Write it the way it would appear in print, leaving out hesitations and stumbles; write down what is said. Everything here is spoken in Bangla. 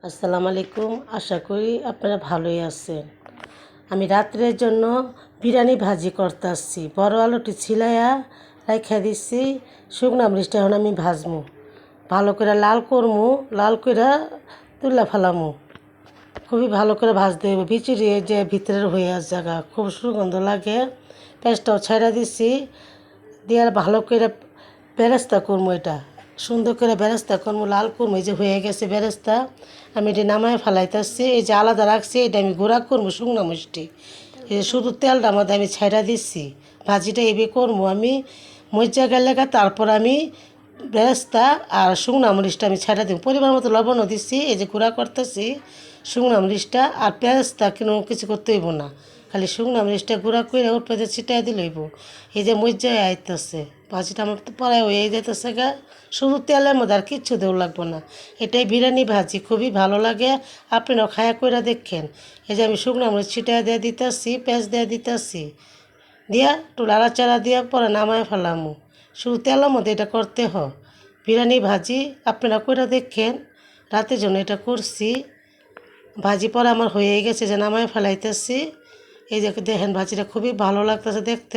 আসসালামু আলাইকুম। আশা করি আপনারা ভালোই আছেন। আমি রাত্রের জন্য বিরিয়ানি ভাজি করতেছি। বড় আলুটি ছিলাইয়া রাইখা দিচ্ছি। শুকনা মরিচটা এখন আমি ভাজমু, ভালো করে লাল করমু, লাল করে তুলা ফেলামু। খুবই ভালো করে ভাজতে হবে, বিচুরিয়ে যে ভিতরের হয়ে আছে জায়গা খুব সুগন্ধ লাগে। পেঁয়াজটাও ছেড়ে দিচ্ছি, দিয়ে ভালো করে বেরেস্তা করবো। এটা সুন্দর করে বেরেস্তা করবো, লাল করবো। এই যে হয়ে গেছে বেরেস্তা, আমি এটা নামায় ফেলাইতেছি। এই যে আলাদা রাখছি, এটা আমি গুঁড়া করবো শুকনো মিষ্টি। এই যে শুধু তেলটা মধ্যে আমি ছেড়ে দিচ্ছি, ভাজিটা এভাবে করবো আমি। মরিচা গেলে তারপর আমি বেরেস্তা আর শুকনো মরিচটা আমি ছেড়ে দিব। পরিমাণ মতো লবণও দিচ্ছি। এই যে গুঁড়া করতেছি শুকনো মরিচটা, আর পেঁয়াজটা কোনো কিছু করতে হইব না, খালি শুকনো মরিচটা গুঁড়া করে ওর পেঁয়াজে ছিটাই দিলে হইব। এই যে মরিচা আইতেছে, ভাজিটা আমার তো পরে হয়ে যাইতেছে গা, শুধু তেলের মধ্যে আর কিচ্ছু দেওয়া লাগবে না। এটাই বিরিয়ানি ভাজি, খুবই ভালো লাগে। আপনারাও খায়া কইরা দেখেন। এই যে আমি শুকনো মরিচ ছিটাই দিয়ে দিতেছি, পেঁয়াজ দিয়ে দিতেছি, দিয়া একটু লাড়াচাড়া দিয়া পরে নামায় ফেলামু। শুধু তেলের মধ্যে এটা করতে হয় বিরিয়ানি ভাজি। আপনারা কইরা দেখেন, রাতের জন্য এটা করছি। ভাজি পরে আমার হয়ে গেছে, যে নামায় ফেলাইতেছি। এই যে দেখেন ভাজিটা খুবই ভালো লাগতেছে দেখতে।